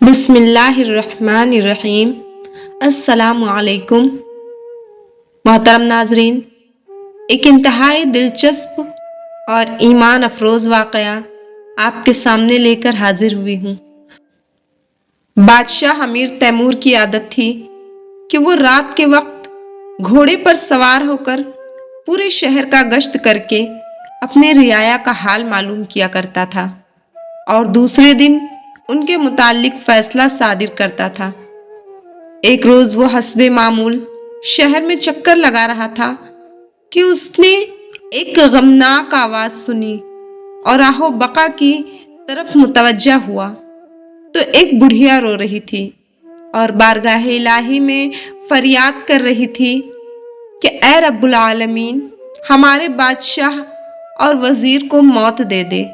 بسم اللہ الرحمن الرحیم۔ السلام علیکم محترم ناظرین، ایک انتہائی دلچسپ اور ایمان افروز واقعہ آپ کے سامنے لے کر حاضر ہوئی ہوں۔ بادشاہ امیر تیمور کی عادت تھی کہ وہ رات کے وقت گھوڑے پر سوار ہو کر پورے شہر کا گشت کر کے اپنے رعایا کا حال معلوم کیا کرتا تھا اور دوسرے دن ان کے متعلق فیصلہ صادر کرتا تھا۔ ایک روز وہ حسب معمول شہر میں چکر لگا رہا تھا کہ اس نے ایک غمناک آواز سنی اور آہ و بقا کی طرف متوجہ ہوا تو ایک بڑھیا رو رہی تھی اور بارگاہ الہی میں فریاد کر رہی تھی کہ اے رب العالمین، ہمارے بادشاہ اور وزیر کو موت دے دے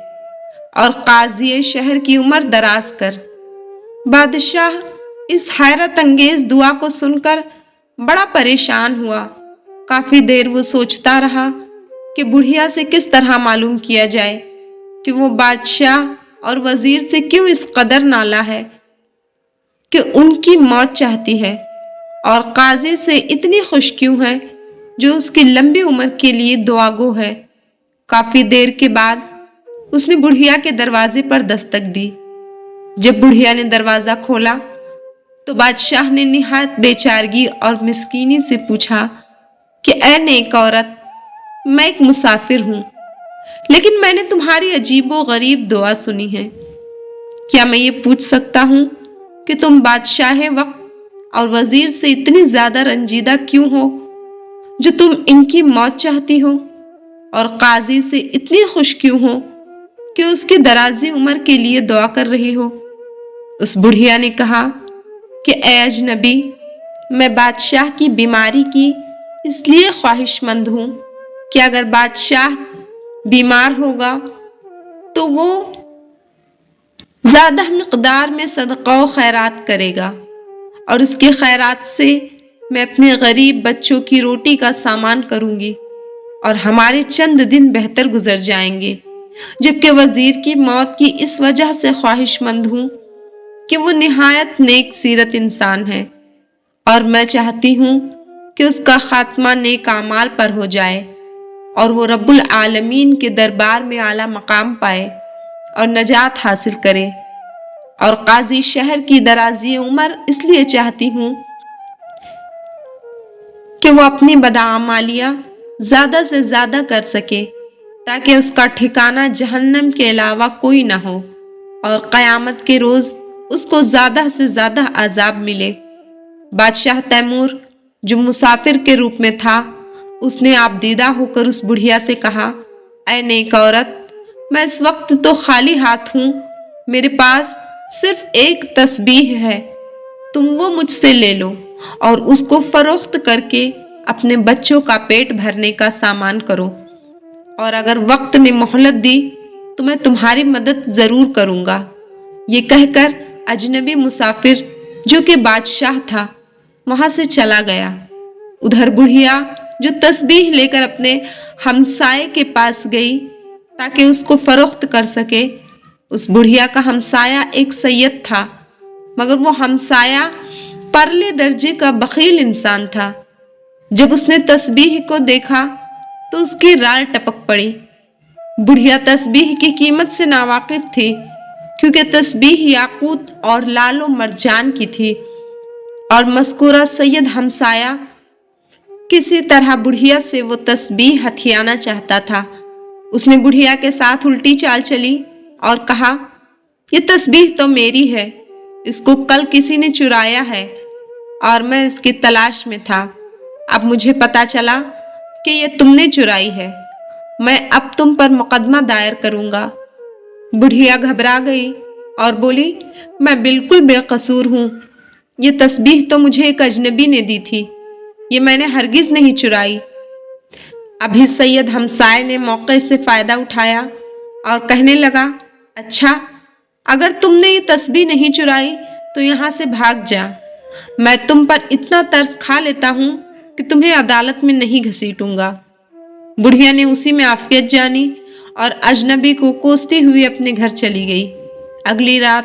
اور قاضی شہر کی عمر دراز کر۔ بادشاہ اس حیرت انگیز دعا کو سن کر بڑا پریشان ہوا۔ کافی دیر وہ سوچتا رہا کہ بڑھیا سے کس طرح معلوم کیا جائے کہ وہ بادشاہ اور وزیر سے کیوں اس قدر نالا ہے کہ ان کی موت چاہتی ہے، اور قاضی سے اتنی خوش کیوں ہے جو اس کی لمبی عمر کے لیے دعا گو ہے۔ کافی دیر کے بعد اس نے بڑھیا کے دروازے پر دستک دی۔ جب بڑھیا نے دروازہ کھولا تو بادشاہ نے نہایت بے چارگی اور مسکینی سے پوچھا کہ اے نیک عورت، میں ایک مسافر ہوں، لیکن میں نے تمہاری عجیب و غریب دعا سنی ہے۔ کیا میں یہ پوچھ سکتا ہوں کہ تم بادشاہ وقت اور وزیر سے اتنی زیادہ رنجیدہ کیوں ہو جو تم ان کی موت چاہتی ہو، اور قاضی سے اتنی خوش کیوں ہو کہ اس کی درازی عمر کے لیے دعا کر رہی ہو؟ اس بڑھیا نے کہا کہ اے اجنبی، میں بادشاہ کی بیماری کی اس لیے خواہش مند ہوں کہ اگر بادشاہ بیمار ہوگا تو وہ زیادہ مقدار میں صدقہ و خیرات کرے گا، اور اس کے خیرات سے میں اپنے غریب بچوں کی روٹی کا سامان کروں گی اور ہمارے چند دن بہتر گزر جائیں گے۔ جبکہ وزیر کی موت کی اس وجہ سے خواہش مند ہوں کہ وہ نہایت نیک سیرت انسان ہے، اور میں چاہتی ہوں کہ اس کا خاتمہ نیک اعمال پر ہو جائے اور وہ رب العالمین کے دربار میں اعلیٰ مقام پائے اور نجات حاصل کرے۔ اور قاضی شہر کی درازی عمر اس لیے چاہتی ہوں کہ وہ اپنی بدعمالیاں زیادہ سے زیادہ کر سکے تاکہ اس کا ٹھکانہ جہنم کے علاوہ کوئی نہ ہو، اور قیامت کے روز اس کو زیادہ سے زیادہ عذاب ملے۔ بادشاہ تیمور جو مسافر کے روپ میں تھا، اس نے آبدیدہ ہو کر اس بڑھیا سے کہا، اے نیک عورت، میں اس وقت تو خالی ہاتھ ہوں، میرے پاس صرف ایک تسبیح ہے، تم وہ مجھ سے لے لو اور اس کو فروخت کر کے اپنے بچوں کا پیٹ بھرنے کا سامان کرو، اور اگر وقت نے مہلت دی تو میں تمہاری مدد ضرور کروں گا۔ یہ کہہ کر اجنبی مسافر جو کہ بادشاہ تھا وہاں سے چلا گیا۔ ادھر بڑھیا جو تسبیح لے کر اپنے ہمسائے کے پاس گئی تاکہ اس کو فروخت کر سکے۔ اس بڑھیا کا ہمسایہ ایک سید تھا، مگر وہ ہمسایہ پرلے درجے کا بخیل انسان تھا۔ جب اس نے تسبیح کو دیکھا تو اس کی رال ٹپک پڑی۔ بڑھیا تسبیح کی قیمت سے ناواقف تھی، کیونکہ تسبیح یاقوت اور لال و مرجان کی تھی، اور مذکورہ سید ہمسایہ کسی طرح بڑھیا سے وہ تسبیح ہتھیانا چاہتا تھا۔ اس نے بڑھیا کے ساتھ الٹی چال چلی اور کہا، یہ تسبیح تو میری ہے، اس کو کل کسی نے چرایا ہے اور میں اس کی تلاش میں تھا، اب مجھے پتا چلا کہ یہ تم نے چرائی ہے، میں اب تم پر مقدمہ دائر کروں گا۔ بڑھیا گھبرا گئی اور بولی، میں بالکل بے قصور ہوں، یہ تسبیح تو مجھے ایک اجنبی نے دی تھی، یہ میں نے ہرگز نہیں چرائی۔ ابھی سید ہمسائے نے موقع سے فائدہ اٹھایا اور کہنے لگا، اچھا، اگر تم نے یہ تسبیح نہیں چرائی تو یہاں سے بھاگ جا، میں تم پر اتنا ترس کھا لیتا ہوں کہ تمہیں عدالت میں نہیں گھسیٹوں گا۔ بڑھیا نے اسی میں عافیت جانی اور اجنبی کو کوستی ہوئی اپنے گھر چلی گئی۔ اگلی رات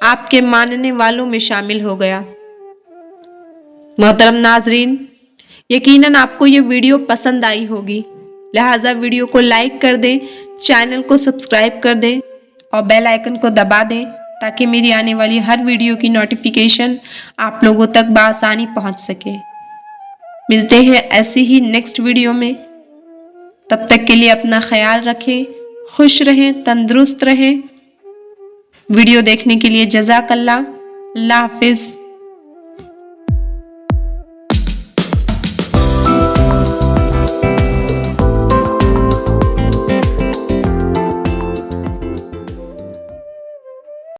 آپ کے ماننے والوں میں شامل ہو گیا۔ محترم ناظرین، یقیناً آپ کو یہ ویڈیو پسند آئی ہوگی، لہٰذا ویڈیو کو لائک کر دیں، چینل کو سبسکرائب کر دیں اور بیل آئیکن کو دبا دیں تاکہ میری آنے والی ہر ویڈیو کی نوٹیفیکیشن آپ لوگوں تک بآسانی پہنچ سکے۔ ملتے ہیں ایسی ہی نیکسٹ ویڈیو میں، تب تک کے لیے اپنا خیال رکھیں، خوش رہیں، تندرست رہیں۔ ویڈیو دیکھنے کے لیے جزاک اللہ۔ اللہ حافظ۔